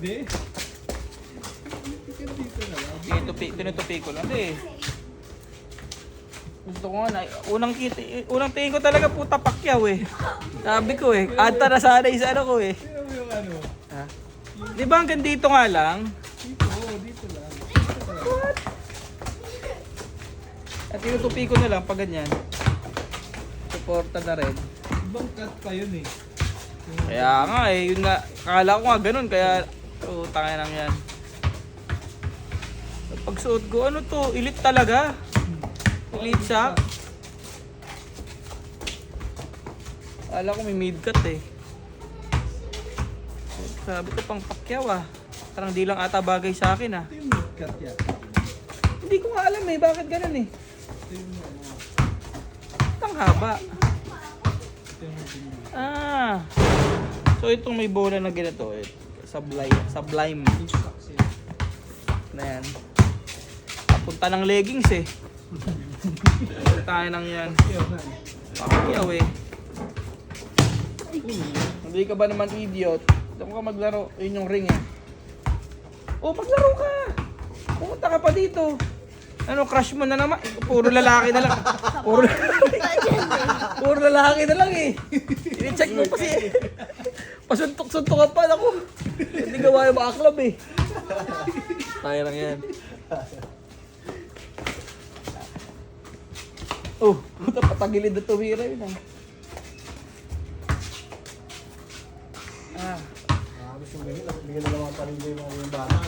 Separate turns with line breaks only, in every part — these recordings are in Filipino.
Hindi. Dito na lang.
Tinutupi ko lang eh. Gusto ko nga na, unang tingin ko talaga puta Pacquiao eh. Sabi ko eh, ata na sana isa ano ko eh.
Sino mo yung ano?
Ha? Di ba hanggang dito nga lang?
Dito, dito lang.
What? At tinutupi ko na lang pag ganyan. Suporta na rin.
Ibang cut pa yun eh.
Kaya nga eh, yun nga, akala ko nga ganun, kaya tangin lang yan. Pag suot ko, ano to, elite talaga. Elite shop. Akala ko may mid-cut eh. Sabi ko pang Pacquiao ah. Parang di lang ata bagay sa akin ah.
Ito yung mid-cut yan.
Hindi ko nga alam eh, bakit ganun eh.
Ito yung ano.
Tang haba.
Ito yung mid-cut.
Ah. So itong may bola na ganito eh. Sublime. Na yan. Papunta ng leggings eh. Tayo nang yan. Pacquiao eh. Hindi ka ba naman idiot? Doon ka maglaro. Yun yung ring eh. Oh, maglaro ka! Pumunta ka pa dito. Ano, crush mo na naman? Puro lalaki na lang. Puro lalaki na lang eh. I-check mo pa si... Pasuntok-suntok ka pa. Ako. Hindi gawa yung mga club eh. Tayo lang yan. Oh, puta patagilid na tumira yun ah. Ah,
Tapos yung ganyan, bigyan na lang ang paninda yung bata.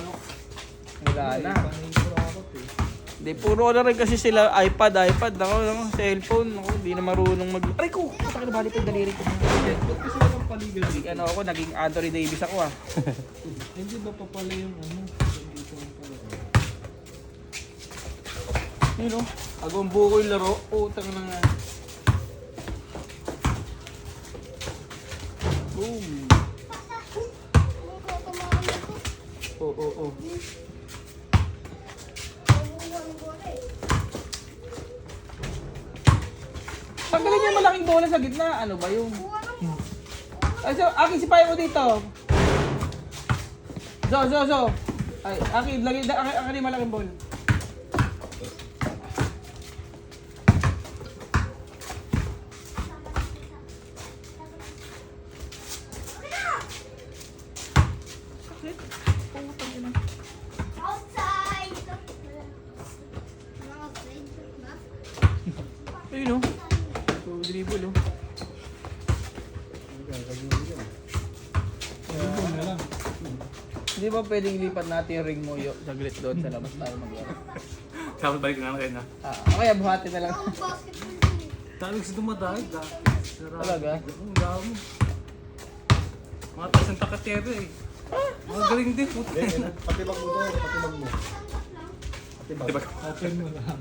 wala na. Hindi, puro na rin kasi sila iPad, ako, cellphone, ako, hindi na marunong mag... Aray ko! Puta ka na bali ko yung daliri ko.
Ba't kasi walang paligan dito?
Ano ako, naging Anthony Davis ako ah.
Hindi ba pa pala yung ano? Dito lang pala.
Yun o, agong buko yung laro. Utang na nga. Boom. Oh. Tanggalin niyo yung malaking bola sa gitna. Ano ba yun? Ay, so, akin sipayan mo dito. So. Ay, akin yung malaking bola. Ayun o. Dribble o.
Dribble na lang.
Hindi ba pwedeng lipat natin yung ring mo yung saglit doon sa labas tayo maglaro?
Tapos balik na lang kayo na.
Okay, buhati na lang.
Dami kasi dumadahig ah.
Talaga?
Ang dami. Mga taas ng takatero eh. Mga galing din puti.
Patibag mo to, patibag mo. Patibag.
Diba?
Open mo lang.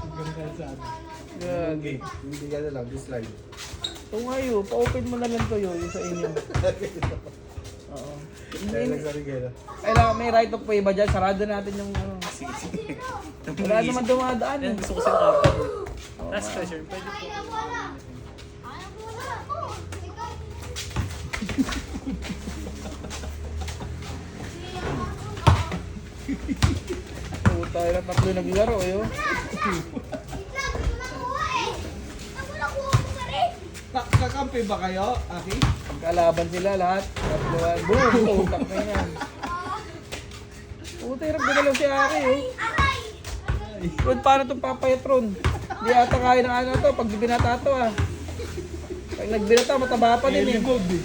Hanggang kayo sa ano.
Gagi.
Hindi ka na lang, this slide.
Ito ngayon, pa-open mo na lang to yun sa inyo. Oo.
Dahil lang sa Rigela.
Kailangan may right of way ba dyan? Sarado natin yung ano.
Sige.
Wala naman dumadaan eh.
Yan, gusto ko sila kapag. Last question, pwede po.
Puta, yung tatlo naglaro eh. Oh.
Kakampi ba kayo, Aki?
Magkalaban sila lahat. Tatluan. Boom! Tutak na yan. Puta, hirap gumalaw si Aki oh. Ron, paano itong papayat Ron? Hindi ata kaya ng ano to pag binata to ah. Pag nagbinata, mataba pa din eh.
Elibog eh.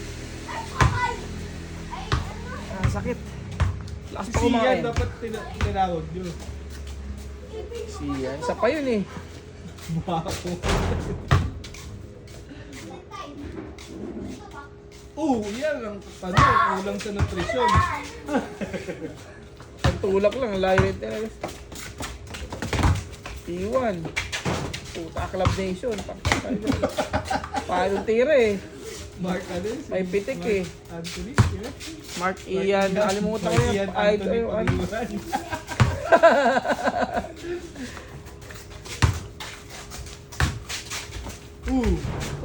Ah, sakit. Lakas pa
Siyan
kumain.
dapat tinawag nyo.
Siyan. Isa pa yun eh.
Mukha ko. Yan ang kulang sa nutrisyon.
Ang tulak lang, layo rin talaga. T1. Puta, Club Nation. Paano tira eh.
Mark Aden.
May pitik eh.
Anthony. Yeah.
Mark Ian. Nakalimutan ko
Ian
yan. Ay,
Anthony
ano.
Paliwan.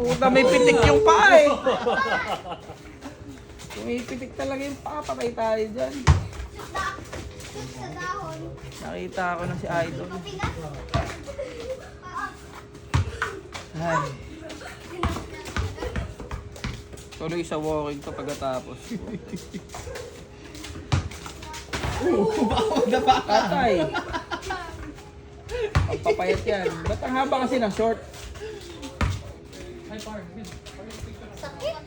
Puta, may pitik yung paa eh. Pumipitik talaga yung papatay tayo dyan.
Sa dahon.
Nakita ko na si Idol. Ay. Tuloy sa walking to pagkatapos. Tatay. Ang papayat yan. Ba't ang haba kasi ng short?
Sakit.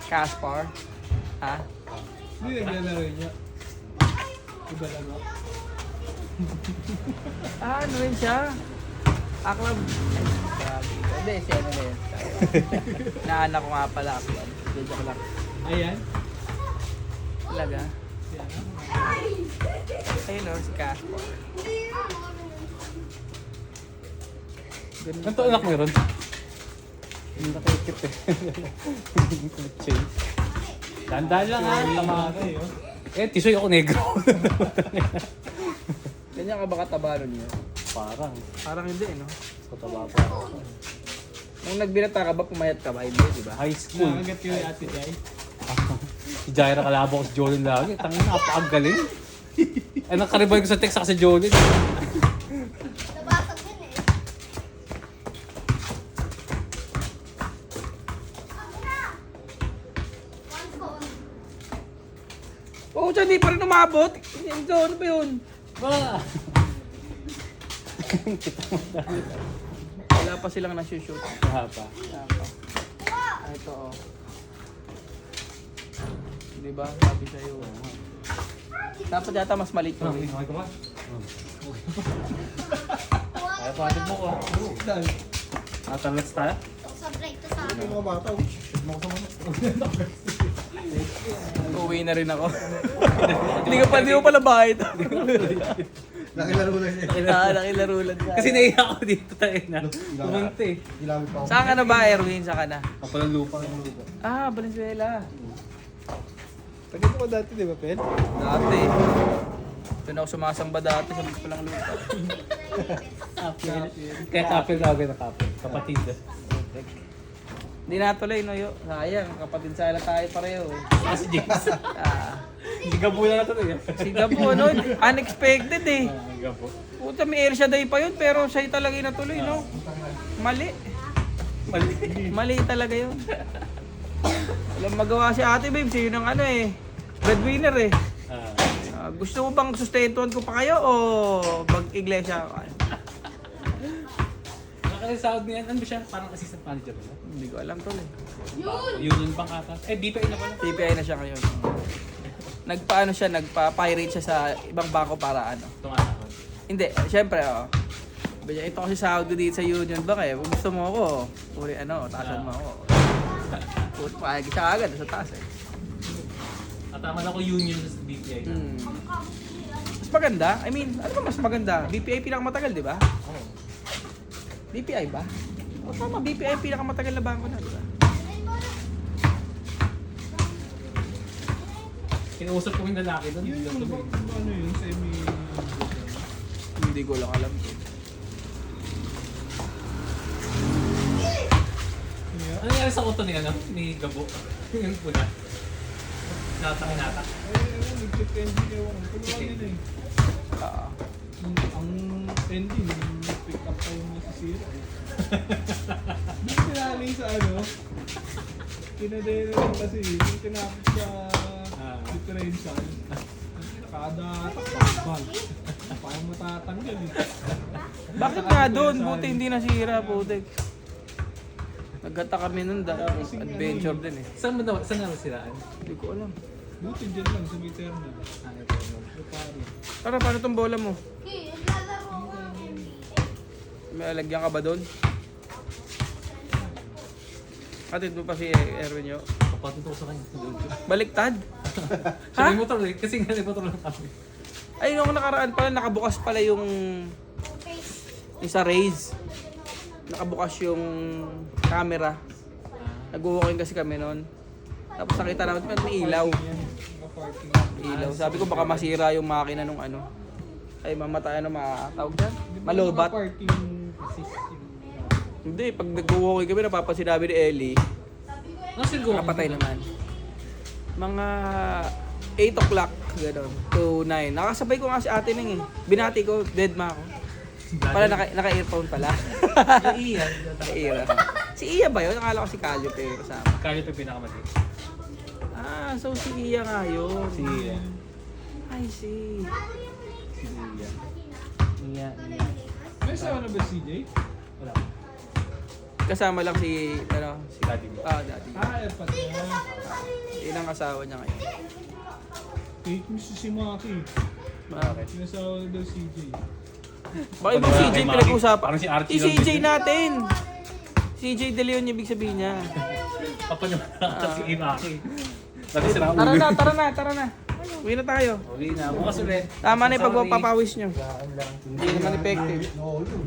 Caspar? Ha?
Hindi naglalaro niya. Iba lang ako.
Ah, ano rin siya? Aklab. Grabe. Hindi, si ano na yun. Naanak ko nga pala aklab. Joke lang.
Ayan.
Talaga?
Yan.
Ayun o, si Caspar.
Ano to anak mo ron? Hindi nakikip eh. Chain. Dandan lang ha, tama ka eh. Tisoy ako negro.
Ganyan ka ba kataba nun yun?
Parang,
Parang hindi, no?
pataba pa ako.
Nung nagbinata ka ba, pumayat ka ba? Hindi, di ba?
High school.
Nakagat ko yung ate Jai.
Si Jaira kalabo ko si Jolin lagi. Tangin na, napakagaling. Ay, nakaribay ko sa text sa si Jolin.
Nabasag din eh. One phone.
Oo, dyan, di pa rin umabot. Ito, ano ba yun?
Ba!
Wala pa silang nasushoot.
Hapa.
Wala pa. Ah, ito, oh. Di ba? Sabi sa'yo. Dapat yata mas maliit
Ah,
yun.
okay ko ba? Kaya patid mo ko.
Dahil.
Natalats tayo?
Sa break to sa
Yung mga bata, shoot mo ko sa manok.
Uwi na rin ako. Hindi ko pala bahay ito.
Nakilaro na siya.
Nakilaro lang sa...
Kasi naiyak ako dito tayo na. Pumunta eh.
Ginamit pa ako.
Saan ka na ba, Erwin? Saan ka na?
Kapalang lupa ng lupa.
Ah, Valenzuela.
Pagkito ko dati, di ba, Pen?
Dati. Doon ako sumasamba dati sa palang lupa.
Kaya kapil tawagin na kapil. Kapatid.
Hindi natuloy, no? Sayang, kapatid sa tayo pareho. Eh.
Si James.
Ah,
Hindi ka na ito eh.
si Gabo, no? Unexpected eh.
Gapo.
Puta, may Elsa Day pa yun, pero siya talaga yung natuloy, no? Mali.
Mali.
Mali talaga yun. Walang magawa si Ate Babe, siya yun ang ano eh. Breadwinner eh. Gusto mo bang sustentuhan ko pa kayo o mag-iglesia?
Kasi sahod niyan, ano ba siya? Parang assistant manager ba?
Hindi ko alam to eh.
Union Bank ata. DPI na pala.
TPI na siya ngayon. Nagpaano siya, nagpa-pirate siya sa ibang bangko para ano.
Tumasahod.
Hindi, syempre oh. Sabi niya, ito kasi sahod ko dito sa Union Bank eh. Kung gusto mo ako, uli ano, taasan mo ako. Puto, pahag siya agad sa taas eh.
At tama na ko union sa DPI na.
Mas maganda? I mean, ano ba mas maganda? BPI pinakamatagal, di ba?
Oo.
BPI ba? O tama, BPI pinakamatagal na bangko na, di ba?
Kinausap ko yung lalaki doon.
Yun yung ano yun, semi...
Hindi ko lang alam.
Ano nangyari sa auto ni ano? Ni Gabo? Yung pula. Natak.
Nag-check engine ewan ko. Tulungan nila eh.
Ah,
Ang engine, pick up pa yung nasisira eh. Sinali sa ano, pinadala lang kasi yung tinapos sa differential. Kada takbal. Parang matatanggal eh.
bakit nga doon? Buti hindi nasira, putik. Nagkata kami nun dahil adventure din eh.
Saan na siraan?
Hindi ko alam.
Buti dyan lang sa may terminal.
Ito.
Sa pari.
Tara, paano tong bola mo?
Okay, naglalaro ko ng NBA.
May alagyan ka ba doon? Atid mo pa si Erwin yo.
Kapatid ko sa kanya.
Baliktad?
Siya may motor eh. Kasi nga may motor lang kami.
Ay, nung nakaraan pala, nakabukas pala yung sa Raze. Nakabukas yung camera. Nag-walking kasi kami noon. Tapos nakita namin, may ilaw.
Yan. Naka-parking.
Ilaw. Sabi ko baka masira yung makina nung ano. Ay, mamatay ano, matawag dyan? Malobat.
Naka-parking assist yung...
Hindi, pag nag-walkie kami, napapasinabi ni Ellie,
Nasaan ko?
nakapatay naman. Mga 8 o'clock, gano'n, to 9. Nakasabay ko nga si ate Ning eh. Binati ko, dead ma ako. Pala naka-earphone pala.
Iyan.
Naka-ear. Si Iya ba yun? Nakala ko si Calliope kasama.
Kaya pa pinakamati.
Ah, so si Iya nga yun.
Si Iyan.
I see.
Si Iyan. Iya.
May asawa na ba si CJ?
Wala.
Kasama lang si, ano, si
Daddy mo.
daddy.
Airpot na.
Yun ang asawa niya ngayon.
Fake news si Maki.
Bakit?
Sinasawa na daw CJ.
Bakit ba CJ pinag-usapan?
Parang si Archie lang
CJ
din.
natin! CJ De Leon yung ibig sabihin niya.
Papa niya kasi Imaki. Lagi sila
Tara na. Uwi na tayo.
Uwi na. Bukas ulit.
Tama na yung
Sorry.
pagpapawis nyo.
Lang.
Hindi naman effective.
Oo, yun.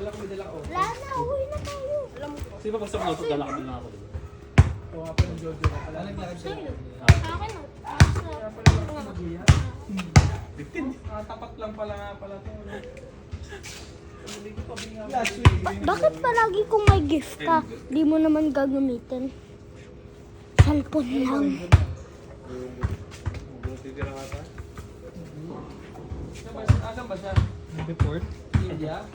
Alam ko dala ko.
Wala na, uwi na tayo. Alam mo,
Sige ba basta mo ito, dala kami na ako.
Oo nga pa yung Jojo. Alam ko
sa'yo.
Ah.
Akin na.
tapat lang pala nga pala to.
Bakit palagi kung may gift ka, di mo naman gagamitin? Cellphone lang.
Asan ba siya?
Report.
India?